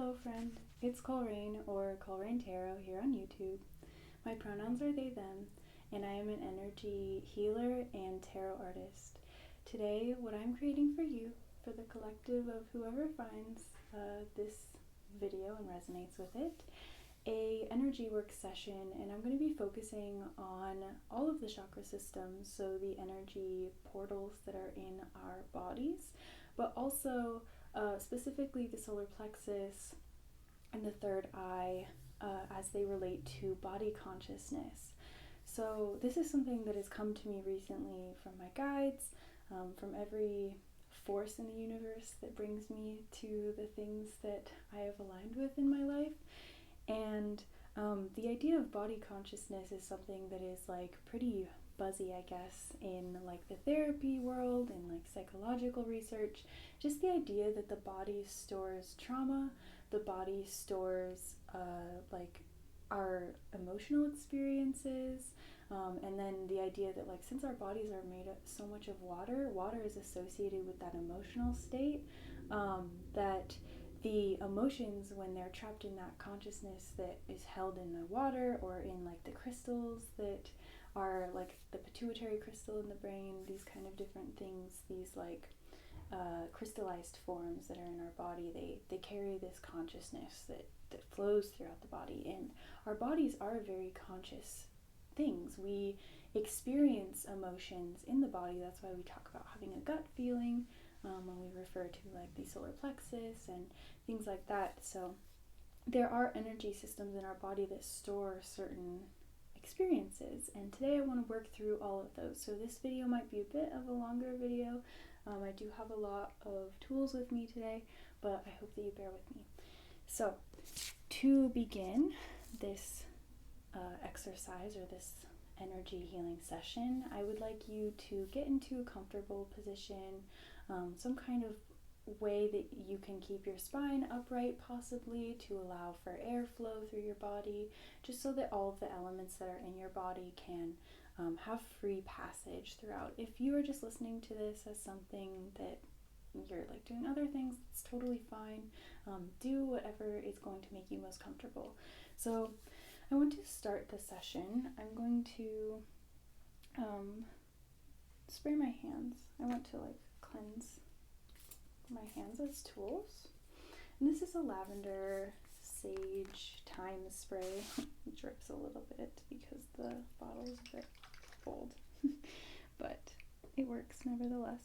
Hello friend, it's Colrain or Colrain Tarot here on YouTube. My pronouns are they, them, and I am an energy healer and tarot artist. Today, what I'm creating for you, for the collective of whoever finds this video and resonates with it, a energy work session, and I'm going to be focusing on all of the chakra systems, so the energy portals that are in our bodies, but also specifically the solar plexus and the third eye as they relate to body consciousness. So this is something that has come to me recently from my guides, from every force in the universe that brings me to the things that I have aligned with in my life. And the idea of body consciousness is something that is like pretty buzzy, I guess, in like the therapy world and like psychological research. Just the idea that the body stores trauma, the body stores like our emotional experiences, and then the idea that like since our bodies are made of so much of water, water is associated with that emotional state, that the emotions, when they're trapped in that consciousness that is held in the water or in like the crystals that are like the pituitary crystal in the brain, these kind of different things, these like crystallized forms that are in our body, they carry this consciousness that flows throughout the body. And our bodies are very conscious things. We experience emotions in the body. That's why we talk about having a gut feeling when we refer to like the solar plexus and things like that. So there are energy systems in our body that store certain experiences, and today I want to work through all of those. So this video might be a bit of a longer video. I do have a lot of tools with me today, but I hope that you bear with me. So to begin this exercise or this energy healing session, I would like you to get into a comfortable position, some kind of way that you can keep your spine upright, possibly to allow for airflow through your body, just so that all of the elements that are in your body can have free passage throughout. If you are just listening to this as something that you're like doing other things, it's totally fine. Do whatever is going to make you most comfortable. So I want to start the session. I'm going to spray my hands. I want to like cleanse my hands as tools. And this is a lavender sage thyme spray. It drips a little bit because the bottle is a bit old, but it works nevertheless.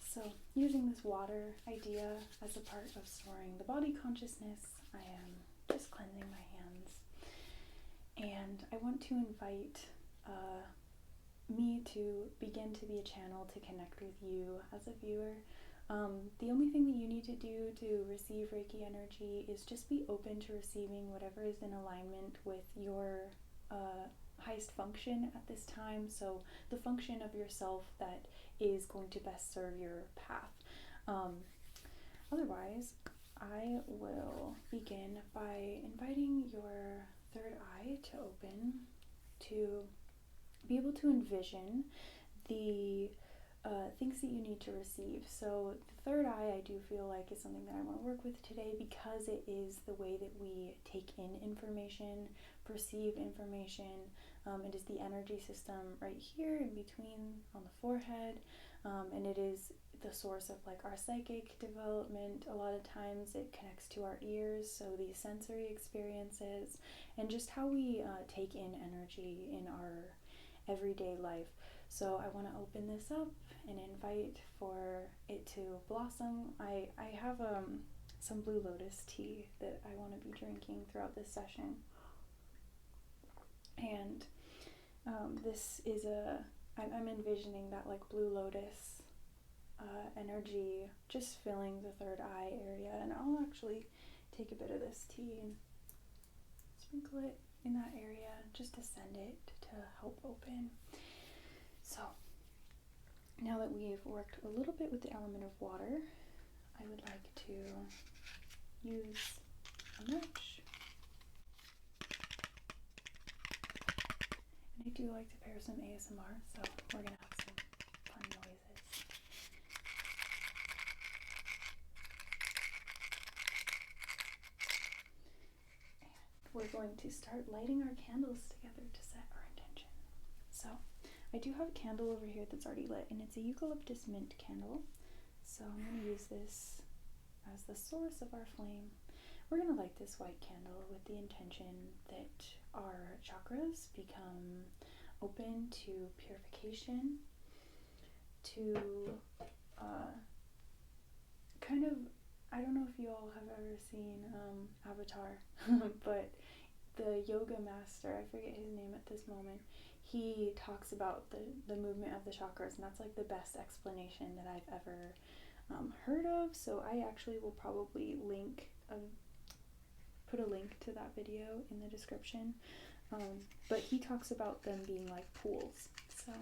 So using this water idea as a part of storing the body consciousness, I am just cleansing my hands. And I want to invite me to begin to be a channel to connect with you as a viewer. The only thing that you need to do to receive Reiki energy is just be open to receiving whatever is in alignment with your highest function at this time. So the function of yourself that is going to best serve your path. Otherwise, I will begin by inviting your third eye to open, to be able to envision the things that you need to receive. So the third eye, I do feel like, is something that I want to work with today because it is the way that we take in information, perceive information. It is the energy system right here in between on the forehead, and it is the source of like our psychic development. A lot of times it connects to our ears, so these sensory experiences and just how we take in energy in our everyday life. So I want to open this up and invite for it to blossom. I have some Blue Lotus tea that I want to be drinking throughout this session, and this is I'm envisioning that like Blue Lotus energy just filling the third eye area, and I'll actually take a bit of this tea and sprinkle it in that area just to send it to help open. So now that we've worked a little bit with the element of water, I would like to use a match. And I do like to pair some ASMR, so we're gonna have some fun noises. we're going to start lighting our candles together to set our intention. So I do have a candle over here that's already lit, and it's a eucalyptus mint candle. So I'm going to use this as the source of our flame. We're going to light this white candle with the intention that our chakras become open to purification, to kind of, I don't know if you all have ever seen Avatar, but the yoga master, I forget his name at this moment, he talks about the movement of the chakras, and that's like the best explanation that I've ever heard of. So I actually will probably put a link to that video in the description. But he talks about them being like pools. So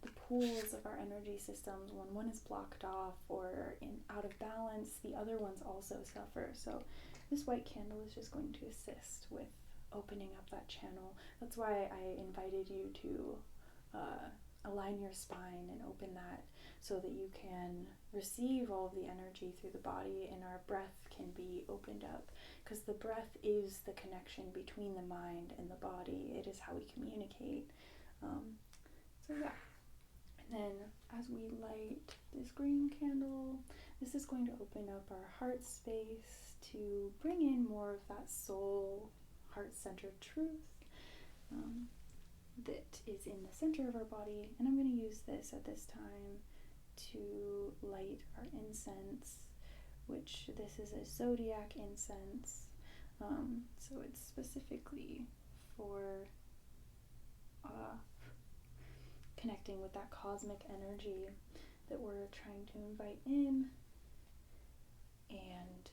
the pools of our energy systems, when one is blocked off or out of balance, the other ones also suffer. So this white candle is just going to assist with opening up that channel. That's why I invited you to align your spine and open that, so that you can receive all of the energy through the body, and our breath can be opened up, because the breath is the connection between the mind and the body. It is how we communicate. So yeah. And then as we light this green candle, this is going to open up our heart space to bring in more of that soul, heart-centered truth that is in the center of our body. And I'm going to use this at this time to light our incense, which this is a zodiac incense. So it's specifically for connecting with that cosmic energy that we're trying to invite in, and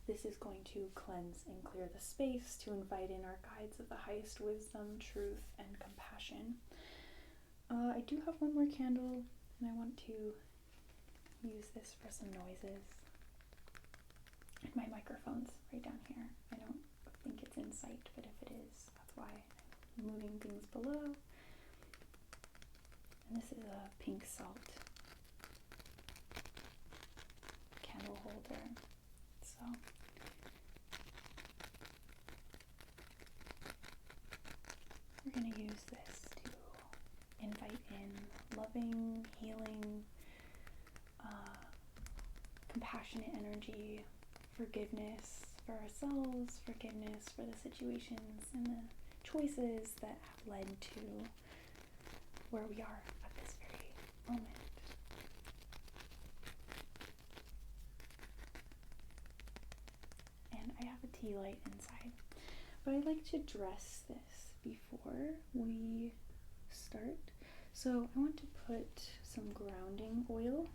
this is going to cleanse and clear the space to invite in our guides of the highest wisdom, truth, and compassion. I do have one more candle, and I want to use this for some noises. And my microphone's right down here. I don't think it's in sight, but if it is, that's why I'm moving things below. And this is a pink salt candle holder. So we're going to use this to invite in loving, healing, compassionate energy, forgiveness for ourselves, forgiveness for the situations and the choices that have led to where we are at this very moment. And I have a tea light inside, but I like to dress this before we start. So I want to put some grounding oil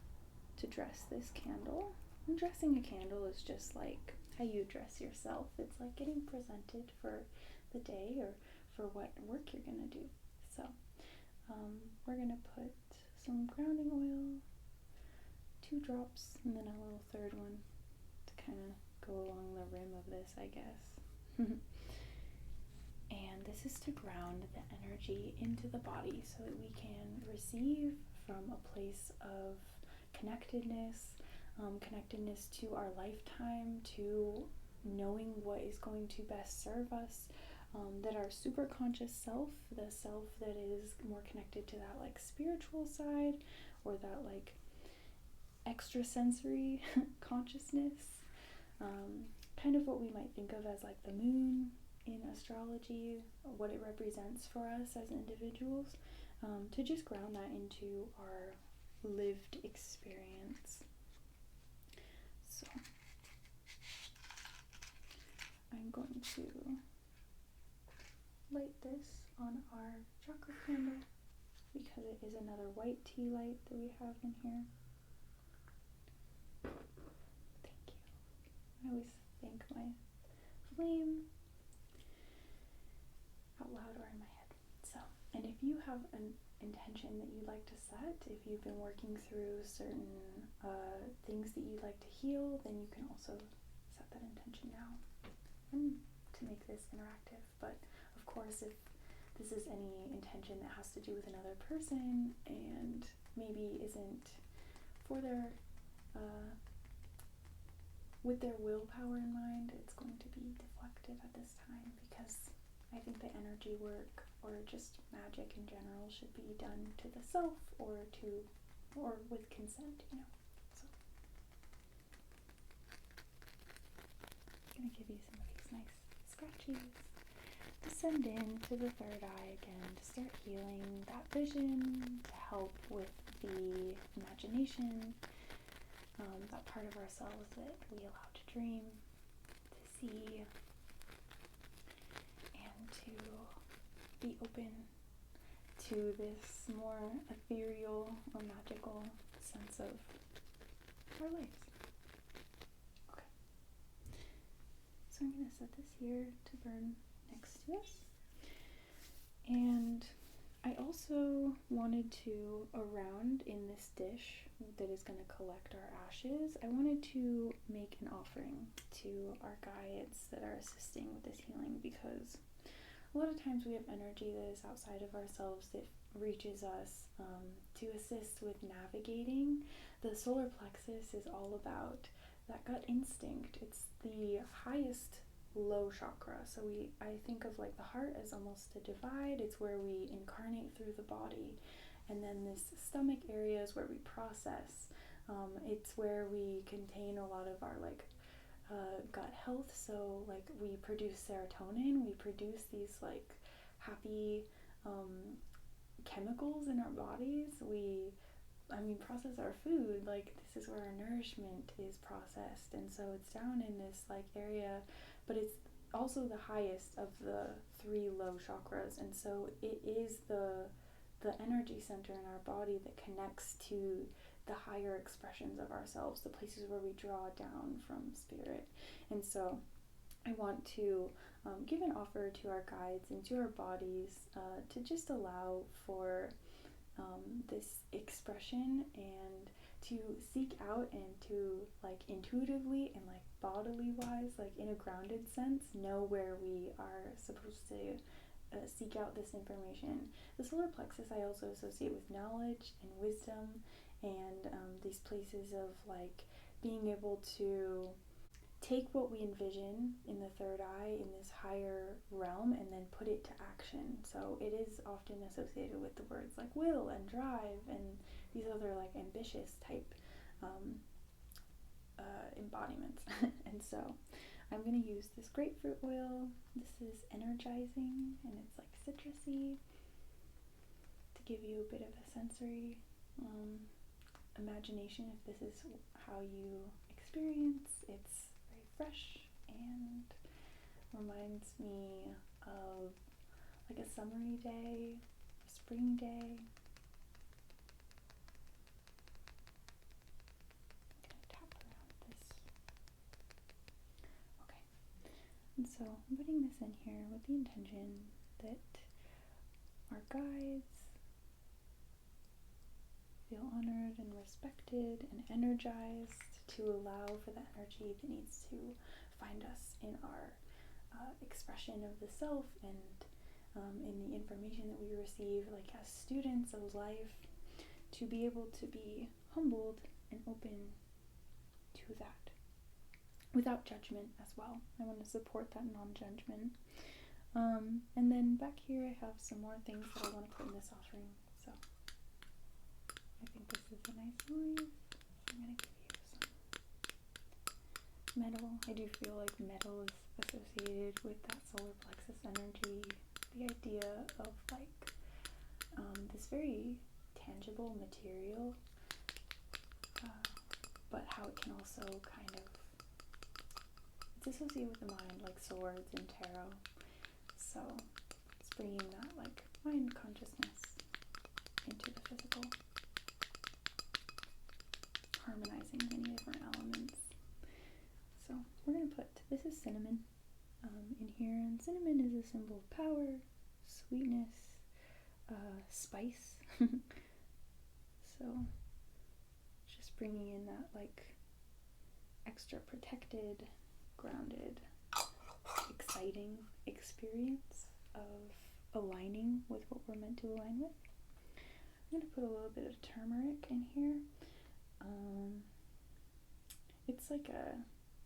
to dress this candle. And dressing a candle is just like how you dress yourself. It's like getting presented for the day or for what work you're gonna do. So we're gonna put some grounding oil, 2 drops, and then a little third one to kind of go along the rim of this, I guess. And this is to ground the energy into the body so that we can receive from a place of connectedness, connectedness to our lifetime, to knowing what is going to best serve us, that our super conscious self, the self that is more connected to that like spiritual side, or that like extrasensory consciousness, kind of what we might think of as like the moon in astrology, what it represents for us as individuals, to just ground that into our lived experience. So I'm going to light this on our chakra candle because it is another white tea light that we have in here. Thank you. I always thank my flame out loud or in my head. So, and if you have an intention that you'd like to set, if you've been working through certain things that you'd like to heal, then you can also set that intention now, and to make this interactive. But of course, if this is any intention that has to do with another person and maybe isn't for their with their willpower in mind, it's going to be deflected at this time, because I think the energy work or just magic in general should be done to the self or with consent, So I'm gonna give you some of these nice scratchies. Descend into the third eye again to start healing that vision, to help with the imagination, that part of ourselves that we allow to dream, to see, and to be open to this more ethereal or magical sense of our lives. Okay. So I'm going to set this here to burn next to us. And I also wanted to, around in this dish that is going to collect our ashes, I wanted to make an offering to our guides that are assisting with this healing, because a lot of times we have energy that is outside of ourselves that reaches us to assist with navigating. The solar plexus is all about that gut instinct. It's the highest low chakra. So I think of like the heart as almost a divide. It's where we incarnate through the body. And then this stomach area is where we process. It's where we contain a lot of our gut health. So like we produce serotonin, we produce these like happy chemicals in our bodies. We process our food. Like this is where our nourishment is processed, and so it's down in this like area, but it's also the highest of the 3 low chakras, and so it is the energy center in our body that connects to the higher expressions of ourselves, the places where we draw down from spirit. And so I want to give an offer to our guides and to our bodies to just allow for this expression, and to seek out and to like intuitively and like bodily wise, like in a grounded sense, know where we are supposed to seek out this information. The solar plexus I also associate with knowledge and wisdom, and these places of like being able to take what we envision in the third eye in this higher realm and then put it to action. So it is often associated with the words like will and drive and these other like ambitious type embodiments. And so I'm going to use this grapefruit oil. This is energizing and it's like citrusy to give you a bit of a sensory imagination if this is how you experience. It's very fresh and reminds me of like a summery day, a spring day. I'm gonna tap around this. Okay, and so I'm putting this in here with the intention that our guides feel honored and respected and energized to allow for the energy that needs to find us in our expression of the self and in the information that we receive, like as students of life, to be able to be humbled and open to that without judgment as well. I want to support that non-judgment. And then back here I have some more things that I want to put in this offering. So I think this is a nice noise. So I'm going to give you some metal. I do feel like metal is associated with that solar plexus energy. The idea of like this very tangible material, but how it can also kind of, it's associated with the mind, like swords and tarot. So it's bringing that like mind consciousness into the physical, harmonizing many different elements. So we're going to put, this is cinnamon in here, and cinnamon is a symbol of power, sweetness, spice. So just bringing in that like extra protected, grounded, exciting experience of aligning with what we're meant to align with. I'm going to put a little bit of turmeric in here. It's like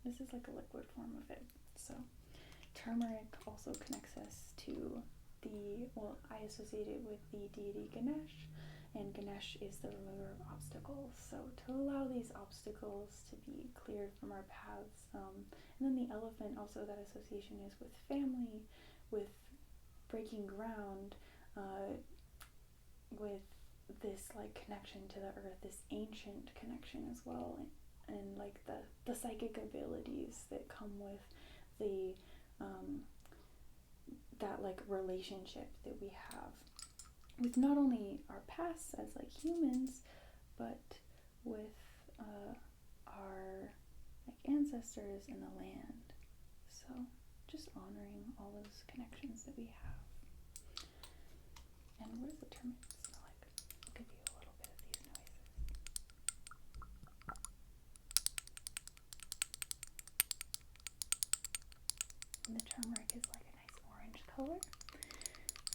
This is like a liquid form of it. So turmeric also connects us to I associate it with the deity Ganesh, and Ganesh is the remover of obstacles. So to allow these obstacles to be cleared from our paths. And then the elephant, also that association is with family, with breaking ground, with this like connection to the earth, this ancient connection as well, and like the psychic abilities that come with the that like relationship that we have with not only our past as like humans, but with our like ancestors and the land. So just honoring all those connections that we have. And what does the turmeric smell like? I'll give you a little bit of these noises. And the turmeric is like a nice orange color.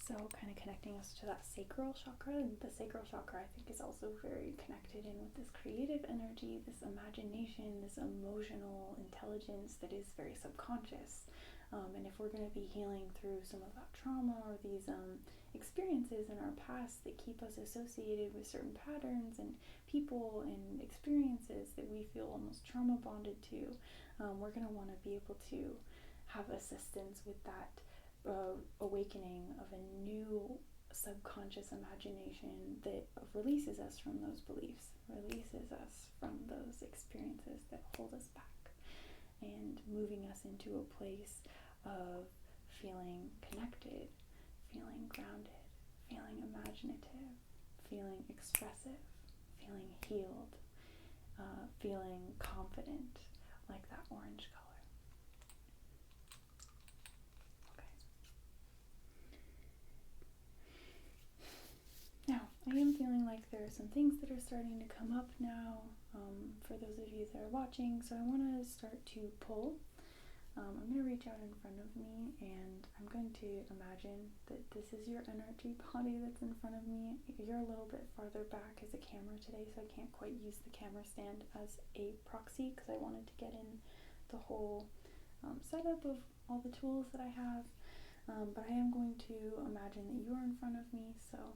So kind of connecting us to that sacral chakra. And the sacral chakra, I think, is also very connected in with this creative energy, this imagination, this emotional intelligence that is very subconscious. And if we're going to be healing through some of that trauma or these experiences in our past that keep us associated with certain patterns and people and experiences that we feel almost trauma bonded to, we're going to want to be able to have assistance with that awakening of a new subconscious imagination that releases us from those beliefs, releases us from those experiences that hold us back, and moving us into a place of feeling connected, feeling grounded, feeling imaginative, feeling expressive, feeling healed, feeling confident, like that orange color. Now, I am feeling like there are some things that are starting to come up now for those of you that are watching, so I want to start to pull. I'm going to reach out in front of me, and I'm going to imagine that this is your energy body that's in front of me. You're a little bit farther back as a camera today, so I can't quite use the camera stand as a proxy because I wanted to get in the whole setup of all the tools that I have, but I am going to imagine that you're in front of me, so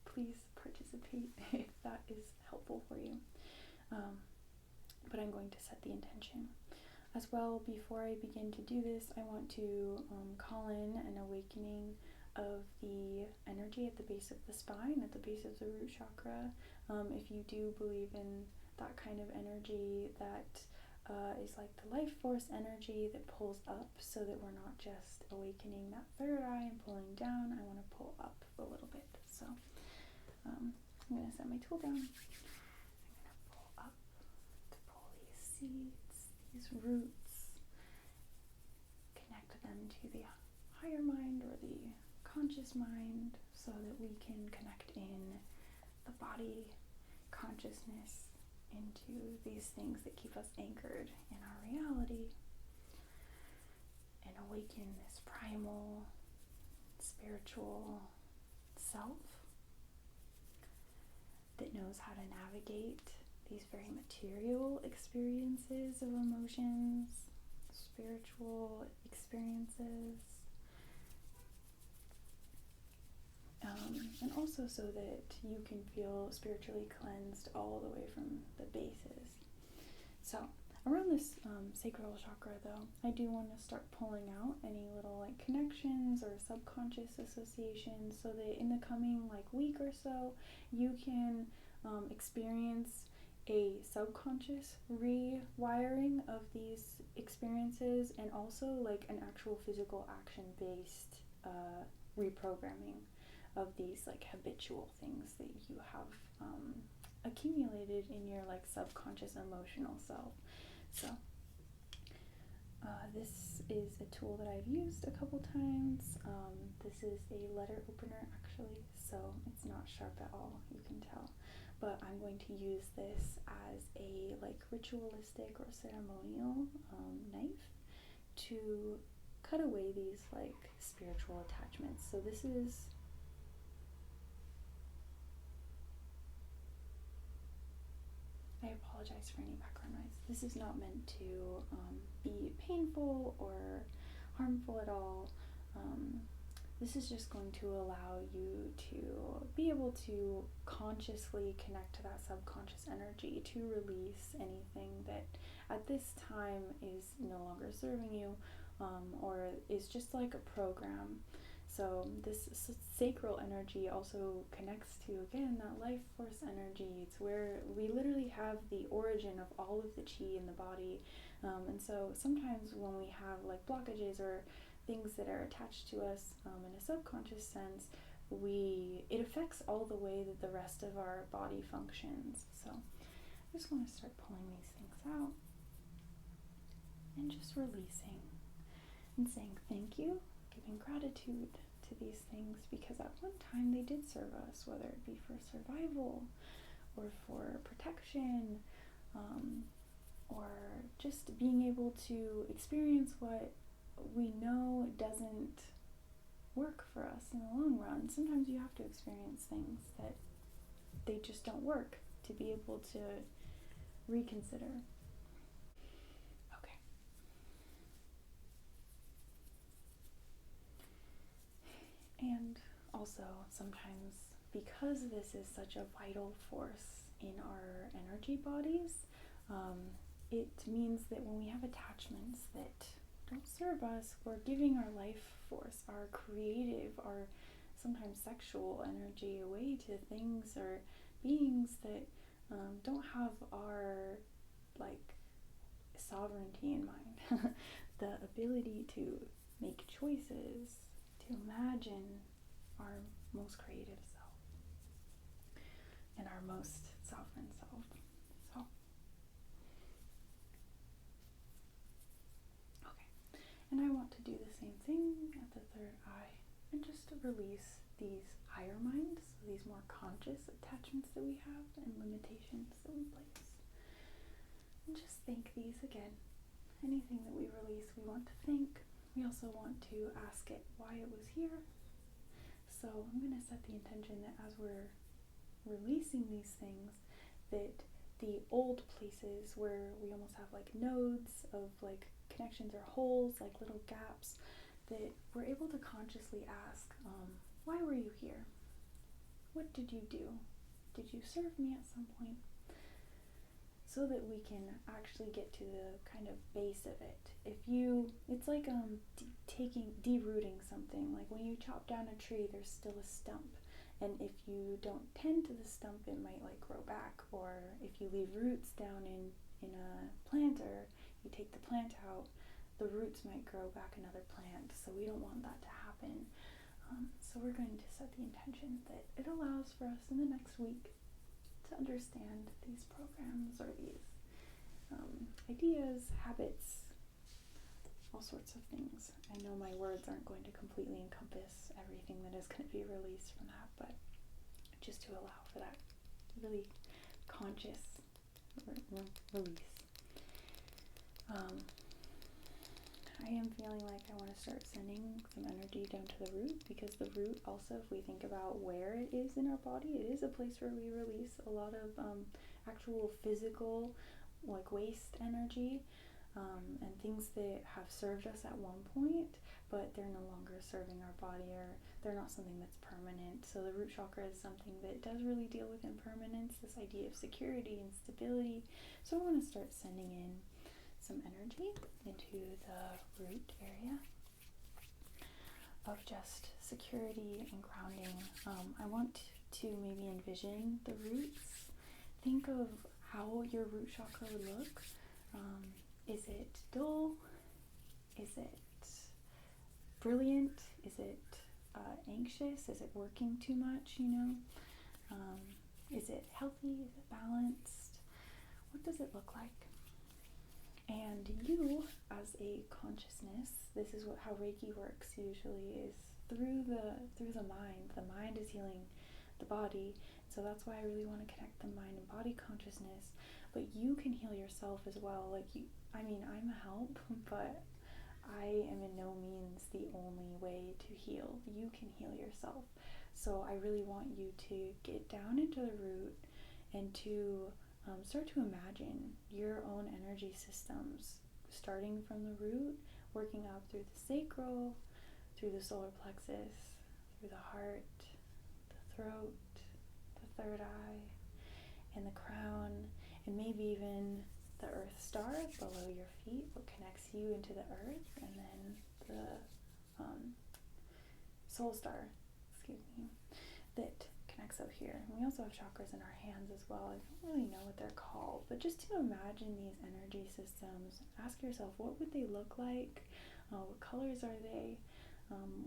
please participate if that is helpful for you. But I'm going to set the intention. As well, before I begin to do this, I want to call in an awakening of the energy at the base of the spine, at the base of the root chakra. If you do believe in that kind of energy, that is like the life force energy that pulls up, so that we're not just awakening that third eye and pulling down. I want to pull up a little bit. So I'm going to set my tool down. I'm going to pull up to pull these seeds, these roots, connect them to the higher mind or the conscious mind, so that we can connect in the body consciousness into these things that keep us anchored in our reality, and awaken this primal spiritual self that knows how to navigate these very material experiences of emotions, spiritual experiences, and also so that you can feel spiritually cleansed all the way from the bases. So around this sacral chakra, though, I do want to start pulling out any little like connections or subconscious associations, so that in the coming like week or so, you can experience a subconscious rewiring of these experiences, and also like an actual physical action based reprogramming of these like habitual things that you have accumulated in your like subconscious emotional self. So this is a tool that I've used a couple times. This is a letter opener actually, so it's not sharp at all, you can tell. But I'm going to use this as a like ritualistic or ceremonial knife to cut away these like spiritual attachments. So this is I apologize for any background noise. This is not meant to be painful or harmful at all. This is just going to allow you to be able to consciously connect to that subconscious energy, to release anything that at this time is no longer serving you, or is just like a program. So this sacral energy also connects to, again, that life force energy. It's where we literally have the origin of all of the chi in the body. And so sometimes when we have like blockages or things that are attached to us in a subconscious sense, it affects all the way that the rest of our body functions. So I just want to start pulling these things out and just releasing and saying thank you, giving gratitude to these things, because at one time they did serve us, whether it be for survival or for protection, or just being able to experience what we know doesn't work for us in the long run. Sometimes you have to experience things that they just don't work to be able to reconsider. Okay. And also sometimes, because this is such a vital force in our energy bodies, it means that when we have attachments that don't serve us, we're giving our life force, our creative, our sometimes sexual energy away to things or beings that don't have our like sovereignty in mind. The ability to make choices, to imagine our most creative self and our most sovereign self. So and I want to do the same thing at the third eye and just to release these higher minds, these more conscious attachments that we have and limitations that we place. And just thank these again. Anything that we release, we want to thank. We also want to ask it why it was here. So I'm going to set the intention that as we're releasing these things, that the old places where we almost have like nodes of like connections or holes, like little gaps, that we're able to consciously ask, why were you here? What did you do? Did you serve me at some point? So that we can actually get to the kind of base of it. It's like derooting something. Like when you chop down a tree, there's still a stump. And if you don't tend to the stump, it might like grow back. Or if you leave roots down in a plant, or you take the plant out, the roots might grow back another plant. So we don't want that to happen. So we're going to set the intention that it allows for us in the next week to understand these programs or these ideas, habits, all sorts of things. I know my words aren't going to completely encompass everything that is going to be released from that, but just to allow for that really conscious release. I am feeling like I want to start sending some energy down to the root, because the root also, if we think about where it is in our body, it is a place where we release a lot of actual physical like waste energy, and things that have served us at one point, but they're no longer serving our body, or they're not something that's permanent. So the root chakra is something that does really deal with impermanence, this idea of security and stability. So I want to start sending in some energy into the root area of just security and grounding. I want to maybe envision the roots. Think of how your root chakra would look. Is it dull? Is it brilliant? Is it anxious? Is it working too much, Is it healthy? Is it balanced? What does it look like? And you, as a consciousness, this is how Reiki works usually, is through the mind. The mind is healing the body. So that's why I really want to connect the mind and body consciousness. But you can heal yourself as well. I'm a help, but I am in no means the only way to heal. You can heal yourself. So I really want you to get down into the root and to start to imagine your own energy systems, starting from the root, working up through the sacral, through the solar plexus, through the heart, the throat, the third eye, and the crown, and maybe even the earth star below your feet, what connects you into the earth, and then the soul star, that connects up here. And we also have chakras in our hands as well. I don't really know what they're called, but just to imagine these energy systems, ask yourself, what would they look like? What colors are they?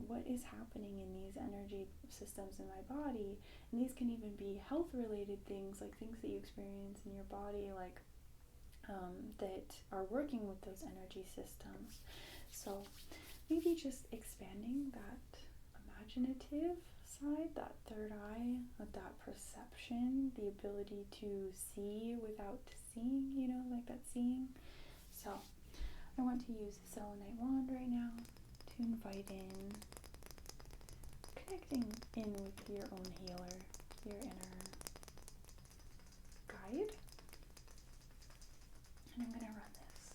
What is happening in these energy systems in my body? And these can even be health-related things, like things that you experience in your body, like that are working with those energy systems. So maybe just expanding that imaginative side, that third eye, that perception, the ability to see without seeing, like that seeing. So I want to use the selenite wand right now to invite in, connecting in with your own healer, your inner guide. And I'm going to run this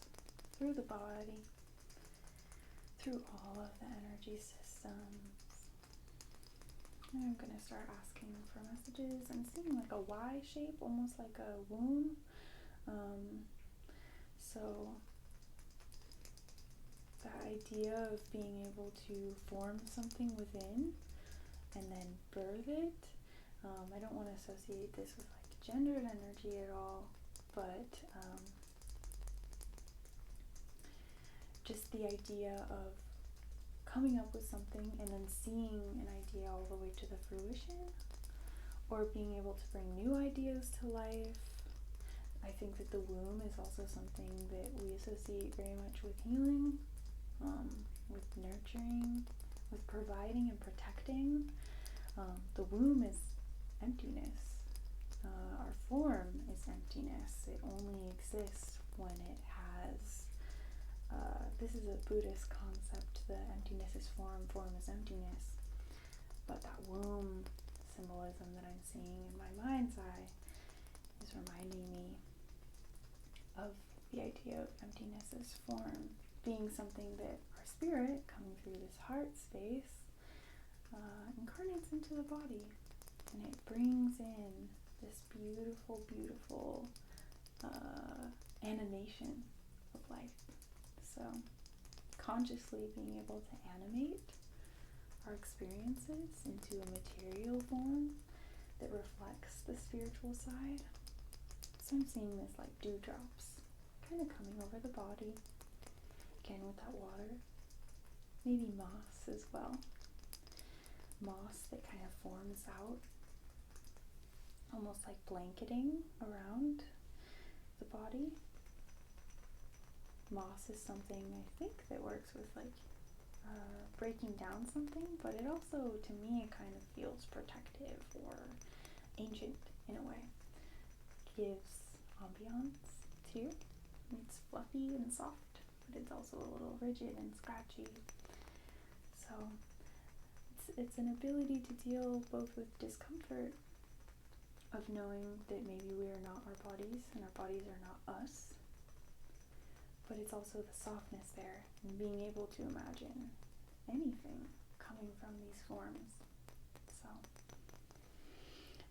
through the body, through all of the energy systems. And I'm going to start asking for messages. I'm seeing like a Y shape, almost like a womb. So the idea of being able to form something within and then birth it. I don't want to associate this with like gendered energy at all, but just the idea of coming up with something and then seeing an idea all the way to the fruition, or being able to bring new ideas to life. I think that the womb is also something that we associate very much with healing, with nurturing, with providing and protecting. The womb is emptiness. Our form is emptiness. It only exists when it has, this is a Buddhist concept, the emptiness is form, form is emptiness. But that womb symbolism that I'm seeing in my mind's eye is reminding me of the idea of emptiness as form, being something that our spirit, coming through this heart space, incarnates into the body, and it brings in this beautiful, beautiful animation of life. So consciously being able to animate our experiences into a material form that reflects the spiritual side. So I'm seeing this like dewdrops kind of coming over the body, again with that water, maybe moss as well. Moss that kind of forms out, almost like blanketing around the body. Moss is something I think that works with like breaking down something, but it also, to me, it kind of feels protective or ancient in a way. Gives ambiance too. It's fluffy and soft, but it's also a little rigid and scratchy. So it's an ability to deal both with discomfort of knowing that maybe we are not our bodies and our bodies are not us, but it's also the softness there and being able to imagine anything coming from these forms. So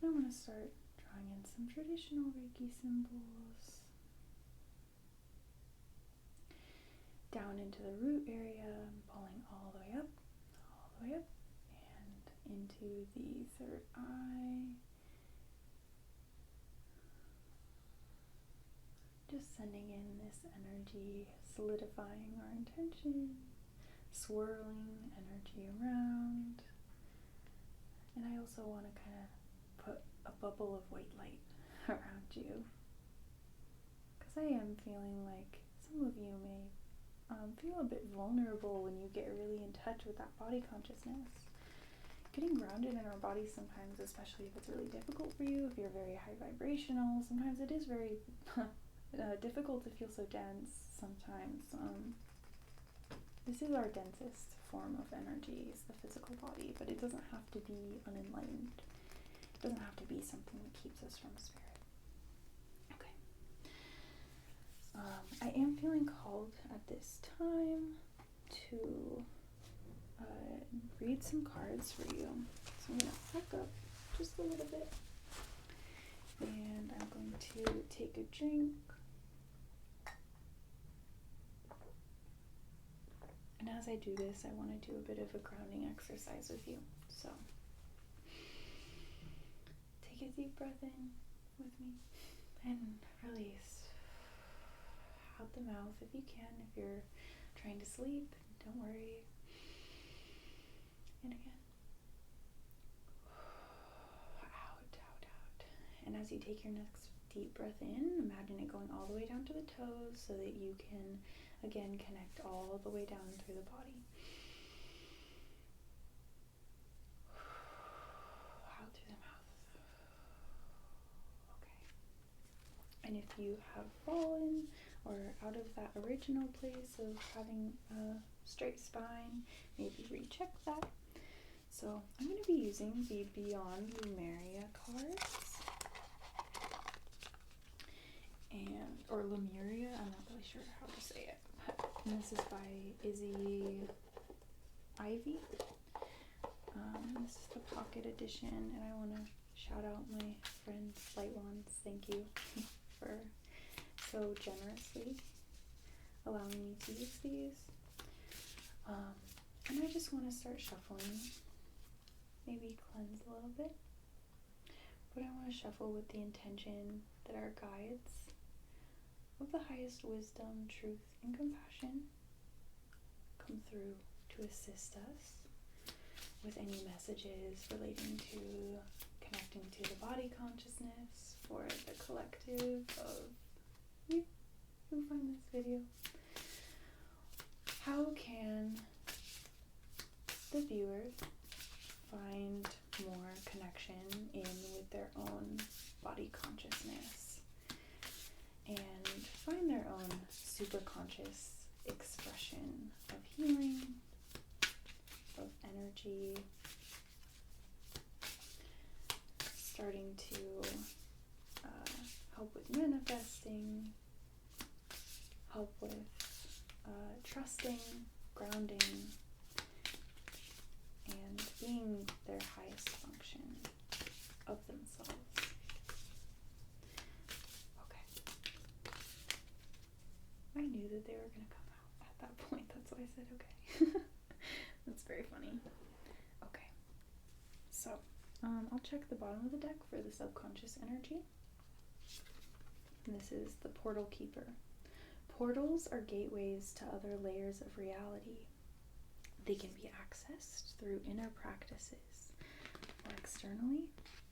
I want to start drawing in some traditional reiki symbols down into the root area, pulling all the way up, and into the third eye. Just sending in this energy, solidifying our intention, swirling energy around. And I also want to kind of put a bubble of white light around you, because I am feeling like some of you may feel a bit vulnerable when you get really in touch with that body consciousness. Getting grounded in our bodies sometimes, especially if it's really difficult for you, if you're very high vibrational, sometimes it is very difficult to feel so dense sometimes. This is our densest form of energy, is the physical body, but it doesn't have to be unenlightened. It doesn't have to be something that keeps us from spirit. Okay. I am feeling called at this time to read some cards for you. So I'm going to back up just a little bit. And I'm going to take a drink. And as I do this, I want to do a bit of a grounding exercise with you. So take a deep breath in with me and release out the mouth if you can. If you're trying to sleep, don't worry. And again. Out. And as you take your next deep breath in, imagine it going all the way down to the toes so that you can, again, connect all the way down through the body. Out through the mouth. Okay. And if you have fallen or out of that original place of having a straight spine, maybe recheck that. So I'm going to be using the Beyond Lemuria cards. Or Lemuria, I'm not really sure how to say it. And this is by Izzy Ivy. This is the pocket edition, and I want to shout out my friend Light Wands. Thank you for so generously allowing me to use these. And I just want to start shuffling, maybe cleanse a little bit. But I want to shuffle with the intention that our guides of the highest wisdom, truth, and compassion come through to assist us with any messages relating to connecting to the body consciousness for the collective of you who find this video. How can the viewer find more connection in with their own body consciousness and find their own superconscious expression of healing, of energy, starting to help with manifesting, help with trusting, grounding, and being their highest function of themselves. I knew that they were going to come out at that point. That's why I said okay. That's very funny. Okay. So, I'll check the bottom of the deck for the subconscious energy. And this is the Portal Keeper. Portals are gateways to other layers of reality. They can be accessed through inner practices or externally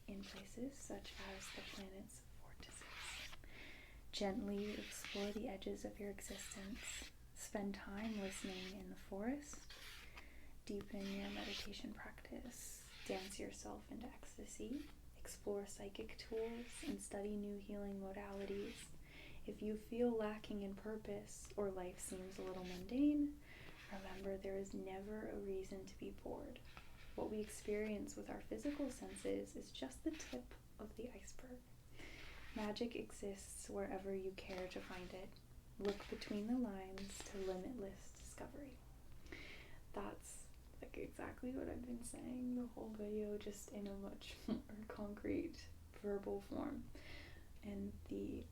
in places such as the planet's gently explore the edges of your existence. Spend time listening in the forest. Deepen your meditation practice. Dance yourself into ecstasy. Explore psychic tools and study new healing modalities. If you feel lacking in purpose or life seems a little mundane, remember there is never a reason to be bored. What we experience with our physical senses is just the tip of the iceberg. Magic exists wherever you care to find it. Look between the lines to limitless discovery. That's like exactly what I've been saying the whole video, just in a much more concrete verbal form. And the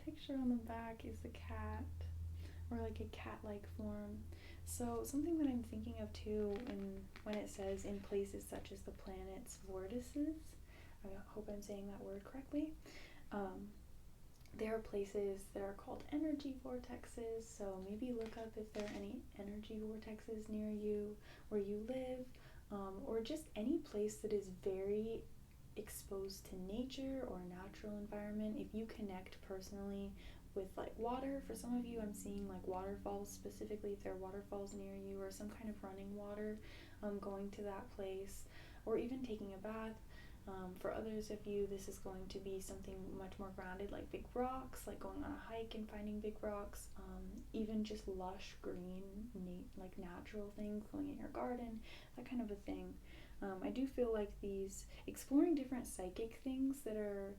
picture on the back is the cat, or like a cat-like form. So something that I'm thinking of too, when it says in places such as the planet's vortices, I hope I'm saying that word correctly. There are places that are called energy vortexes, so maybe look up if there are any energy vortexes near you, where you live, or just any place that is very exposed to nature or natural environment. If you connect personally with like water, for some of you I'm seeing like waterfalls, specifically if there are waterfalls near you, or some kind of running water, going to that place, or even taking a bath. For others of you, this is going to be something much more grounded, like big rocks, like going on a hike and finding big rocks, even just lush green, like natural things going in your garden, that kind of a thing. I do feel like these exploring different psychic things that are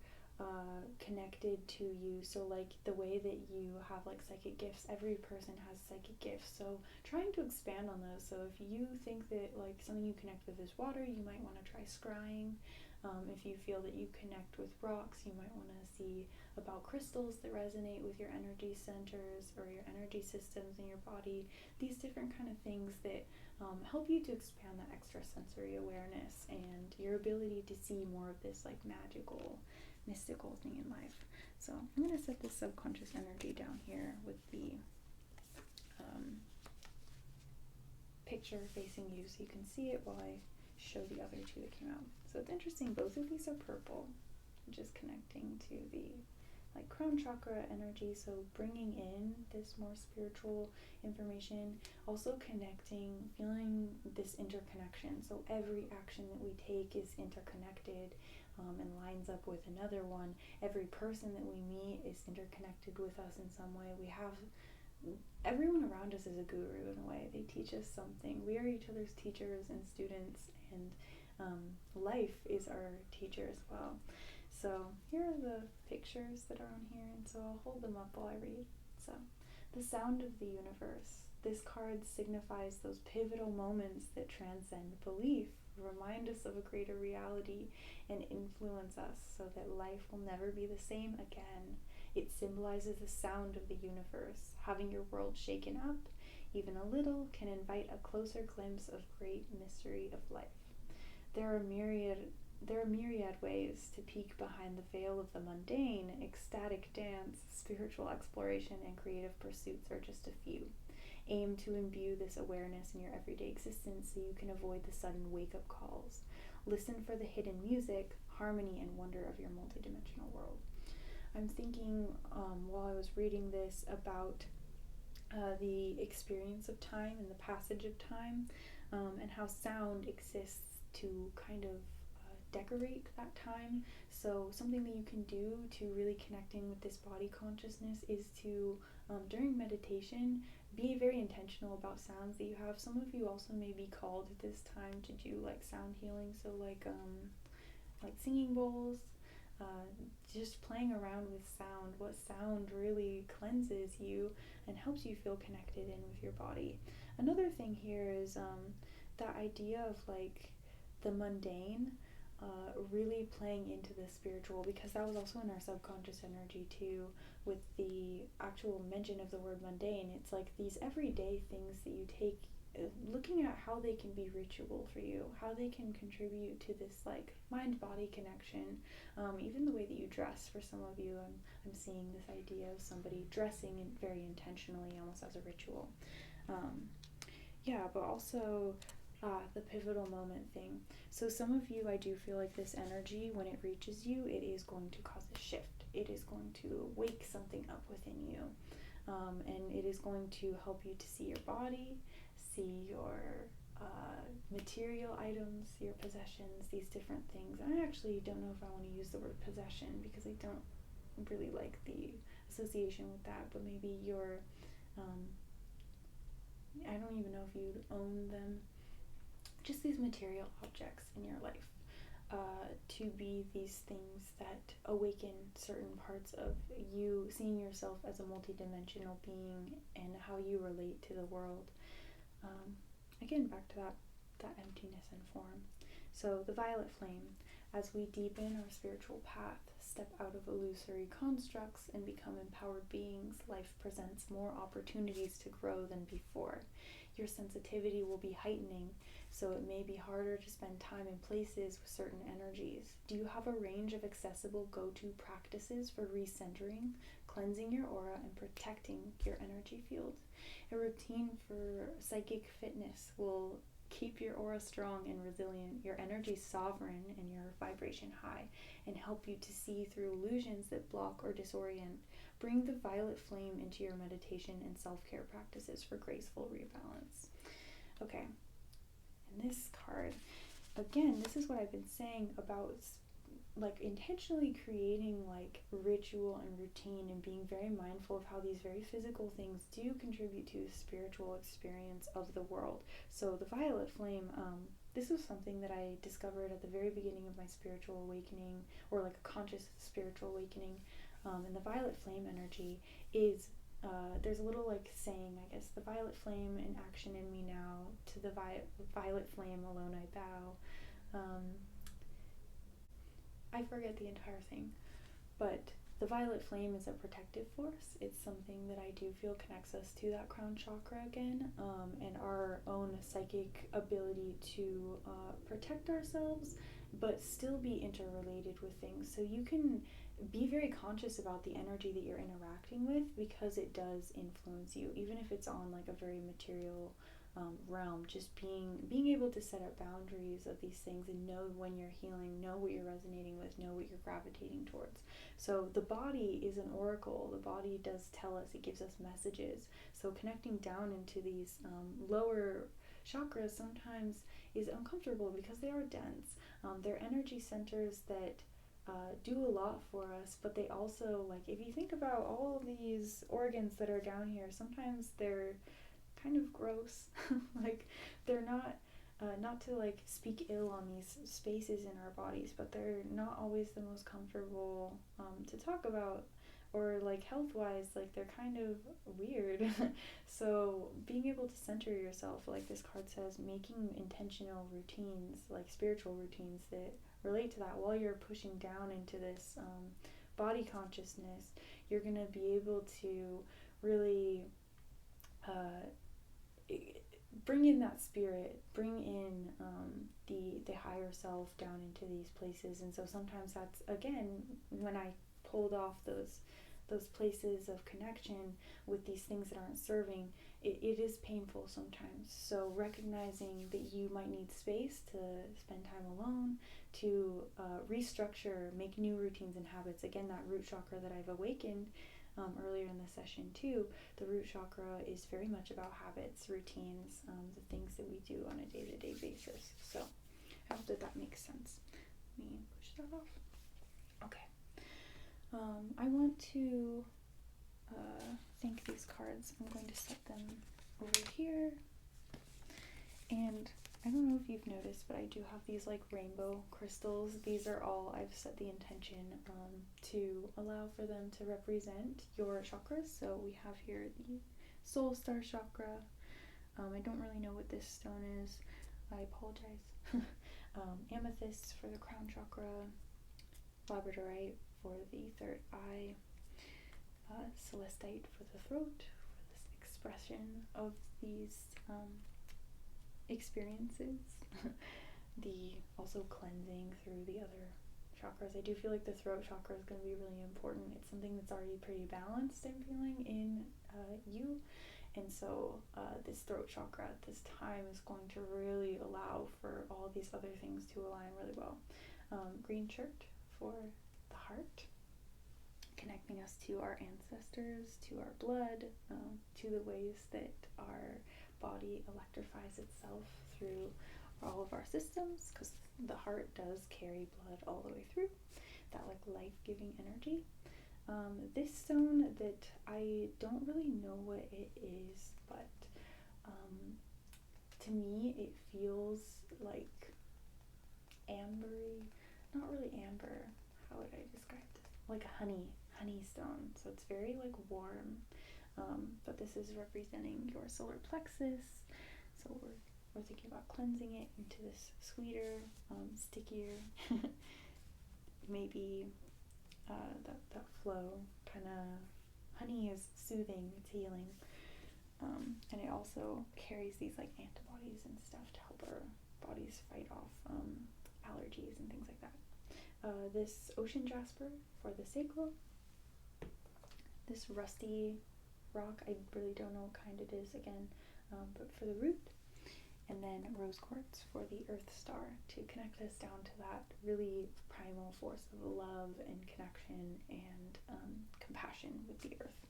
connected to you. So like the way that you have like psychic gifts, every person has psychic gifts, so trying to expand on those. So if you think that like something you connect with is water, you might want to try scrying. If you feel that you connect with rocks, you might want to see about crystals that resonate with your energy centers or your energy systems in your body. These different kind of things that help you to expand that extrasensory awareness and your ability to see more of this like magical, mystical thing in life. So I'm going to set this subconscious energy down here with the picture facing you so you can see it while I show the other two that came out. So it's interesting, both of these are purple, just connecting to the like crown chakra energy, so bringing in this more spiritual information, also connecting, feeling this interconnection. So every action that we take is interconnected and lines up with another one. Every person that we meet is interconnected with us in some way. We have everyone around us is a guru in a way. They teach us something. We are each other's teachers and students, and life is our teacher as well. So here are the pictures that are on here, and so I'll hold them up while I read. So, the sound of the universe. This card signifies those pivotal moments that transcend belief, remind us of a greater reality, and influence us so that life will never be the same again. It symbolizes the sound of the universe. Having your world shaken up, even a little, can invite a closer glimpse of great mystery of life. There are myriad ways to peek behind the veil of the mundane. Ecstatic dance, spiritual exploration, and creative pursuits are just a few. Aim to imbue this awareness in your everyday existence so you can avoid the sudden wake-up calls. Listen for the hidden music, harmony, and wonder of your multidimensional world. I'm thinking while I was reading this about the experience of time and the passage of time, and how sound exists to kind of decorate that time. So something that you can do to really connecting with this body consciousness is to, during meditation, be very intentional about sounds that you have. Some of you also may be called at this time to do like sound healing, so like singing bowls, just playing around with sound, what sound really cleanses you and helps you feel connected in with your body. Another thing here is that idea of like the mundane, really playing into the spiritual, because that was also in our subconscious energy too, with the actual mention of the word mundane. It's like these everyday things that you take, looking at how they can be ritual for you, how they can contribute to this like mind-body connection. Even the way that you dress, for some of you, I'm seeing this idea of somebody dressing very intentionally, almost as a ritual. But also the pivotal moment thing. So some of you, I do feel like this energy, when it reaches you, it is going to cause a shift. It is going to wake something up within you. And it is going to help you to see your body, see your material items, your possessions, these different things. I actually don't know if I want to use the word possession because I don't really like the association with that, but maybe your, I don't even know if you'd own them, just these material objects in your life, to be these things that awaken certain parts of you, seeing yourself as a multidimensional being and how you relate to the world. Again, back to that emptiness and form. So the violet flame, as we deepen our spiritual path, step out of illusory constructs and become empowered beings, life presents more opportunities to grow than before. Your sensitivity will be heightening, so it may be harder to spend time in places with certain energies. Do you have a range of accessible go-to practices for recentering, cleansing your aura, and protecting your energy field? A routine for psychic fitness will keep your aura strong and resilient, your energy sovereign, and your vibration high, and help you to see through illusions that block or disorient. Bring the violet flame into your meditation and self-care practices for graceful rebalance. Okay, and this card, again, this is what I've been saying about like intentionally creating like ritual and routine and being very mindful of how these very physical things do contribute to the spiritual experience of the world. So the violet flame, this was something that I discovered at the very beginning of my spiritual awakening, or like a conscious spiritual awakening. And the violet flame energy is, there's a little like saying, I guess, the violet flame in action in me now, to the violet flame alone I bow. I forget the entire thing, but the violet flame is a protective force. It's something that I do feel connects us to that crown chakra again, and our own psychic ability to protect ourselves, but still be interrelated with things. So you can be very conscious about the energy that you're interacting with, because it does influence you, even if it's on like a very material realm. Just being able to set up boundaries of these things and know when you're healing, know what you're resonating with, know what you're gravitating towards. So the body is an oracle. The body does tell us, it gives us messages. So connecting down into these lower chakras sometimes is uncomfortable because they are dense. They're energy centers that do a lot for us, but they also, like, if you think about all of these organs that are down here, sometimes they're kind of gross. Like, they're not to like speak ill on these spaces in our bodies, but they're not always the most comfortable to talk about, or like health wise, like they're kind of weird. So being able to center yourself, like this card says, making intentional routines, like spiritual routines that relate to that, while you're pushing down into this body consciousness, you're gonna be able to really bring in that spirit, bring in the higher self down into these places. And so sometimes that's, again, when I pulled off those places of connection with these things that aren't serving, it is painful sometimes. So recognizing that you might need space to spend time alone, to restructure, make new routines and habits. Again, that root chakra that I've awakened earlier in the session too, the root chakra is very much about habits, routines, the things that we do on a day-to-day basis. So I hope that makes sense. Let me push that off. Okay. I want to thank these cards. I'm going to set them over here. And I don't know if you've noticed, but I do have these like rainbow crystals. These are all, I've set the intention to allow for them to represent your chakras. So we have here the soul star chakra. I don't really know what this stone is. I apologize. Amethyst for the crown chakra, labradorite for the third eye, celestite for the throat, for this expression of these experiences. The also cleansing through the other chakras. I do feel like the throat chakra is going to be really important. It's something that's already pretty balanced, I'm feeling, in you. And so this throat chakra at this time is going to really allow for all these other things to align really well. Green shirt for the heart, connecting us to our ancestors, to our blood, to the ways that our body electrifies itself through all of our systems, because the heart does carry blood all the way through, that like life-giving energy. This stone that I don't really know what it is, but to me it feels like ambery, not really amber, how would I describe this? Like a honey stone. So it's very like warm, but this is representing your solar plexus. So we're thinking about cleansing it into this sweeter, stickier, maybe that flow kind of. Honey is soothing, it's healing, and it also carries these like antibodies and stuff to help our bodies fight off allergies and things like that. This ocean jasper for the sacral, this rusty rock, I really don't know what kind it is again, but for the root, and then rose quartz for the earth star to connect us down to that really primal force of love and connection and compassion with the earth.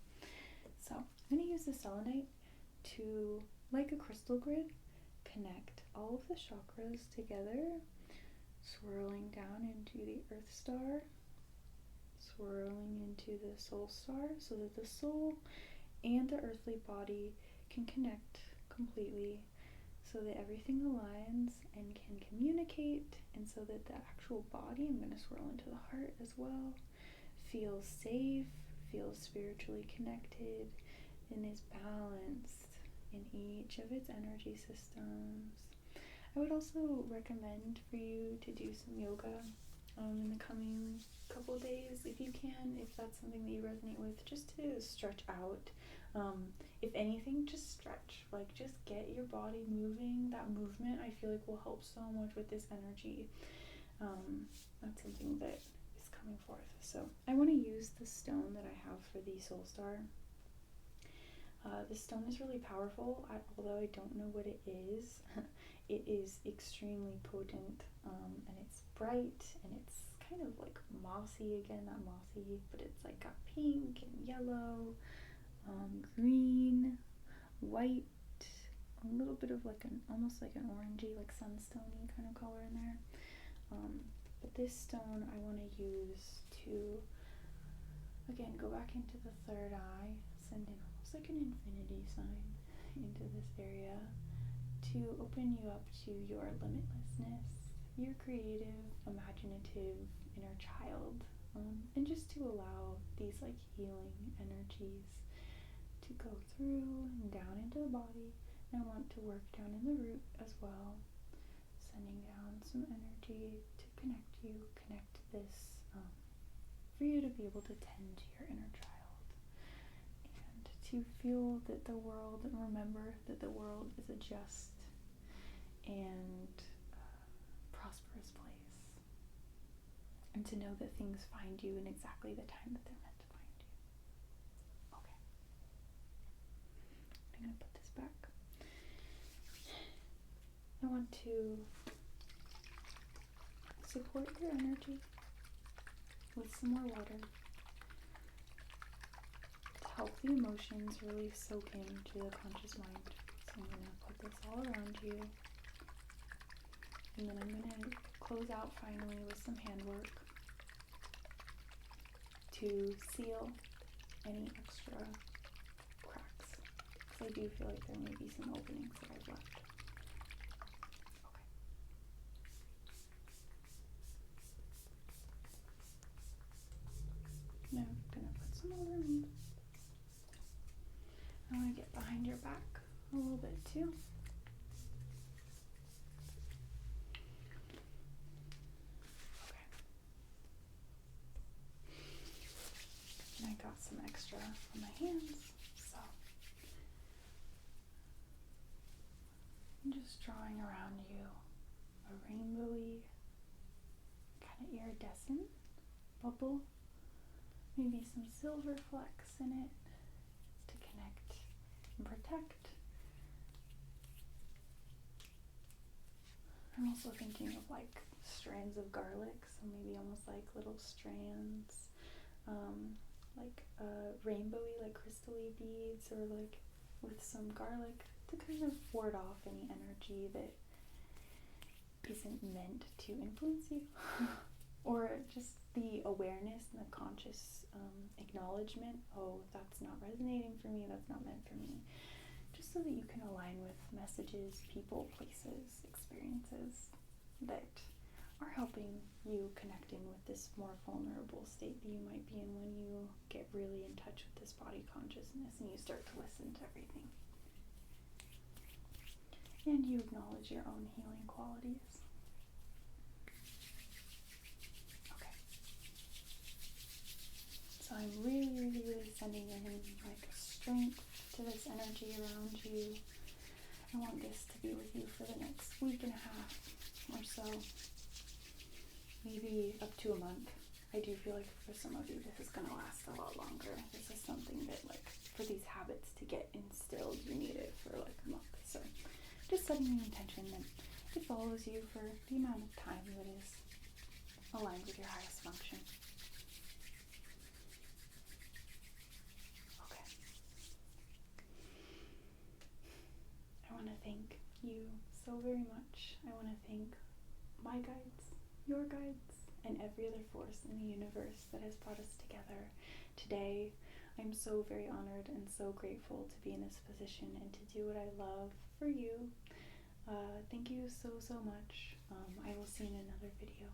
So I'm going to use the selenite to, like a crystal grid, connect all of the chakras together, swirling down into the earth star, swirling into the soul star, so that the soul and the earthly body can connect completely, so that everything aligns and can communicate, and so that the actual body, I'm going to swirl into the heart as well, feels safe, feels spiritually connected, and is balanced in each of its energy systems. I would also recommend for you to do some yoga in the coming couple days if you can, if that's something that you resonate with, just to stretch out. If anything, just stretch, like just get your body moving. That movement I feel like will help so much with this energy. That's something that is coming forth. So I want to use the stone that I have for the soul star. This stone is really powerful, although I don't know what it is. It is extremely potent, and it's bright, and it's kind of like mossy, again, not mossy, but it's like got pink and yellow, green, white, a little bit of like almost like an orangey, like sunstone-y kind of color in there. But this stone I want to use to, again, go back into the third eye, send in almost like an infinity sign into this area to open you up to your limitlessness, your creative, imaginative inner child, and just to allow these like healing energies to go through and down into the body. And I want to work down in the root as well, sending down some energy to connect this, for you to be able to tend to your inner child, and to feel that the world, and remember that the world is a just and prosperous place, and to know that things find you in exactly the time that they're meant to find you. Okay. I'm going to put this back. I want to support your energy with some more water to help the emotions really soak into the conscious mind. So I'm going to put this all around you, and then I'm going to close out finally with some handwork to seal any extra cracks, because I do feel like there may be some openings that I've left. Now I'm going to put some over me. I want to get behind your back a little bit too. Okay. And I got some extra on my hands, so I'm just drawing around you a rainbowy, kind of iridescent bubble. Maybe some silver flecks in it to connect and protect. I'm also thinking of like strands of garlic, so maybe almost like little strands, like rainbowy, like crystally beads, or like with some garlic to kind of ward off any energy that isn't meant to influence you. Or just the awareness and the conscious acknowledgement, oh, that's not resonating for me, that's not meant for me. Just so that you can align with messages, people, places, experiences that are helping you connect in with this more vulnerable state that you might be in when you get really in touch with this body consciousness and you start to listen to everything. And you acknowledge your own healing qualities. So I'm really sending in like strength to this energy around you. I want this to be with you for the next week and a half or so, maybe up to a month. I do feel like for some of you this is going to last a lot longer. This is something that, like, for these habits to get instilled, you need it for like a month. So just setting the intention that it follows you for the amount of time that is aligned with your highest function. I want to thank you so very much. I want to thank my guides, your guides, and every other force in the universe that has brought us together today. I'm so very honored and so grateful to be in this position and to do what I love for you. Thank you so much. I will see you in another video.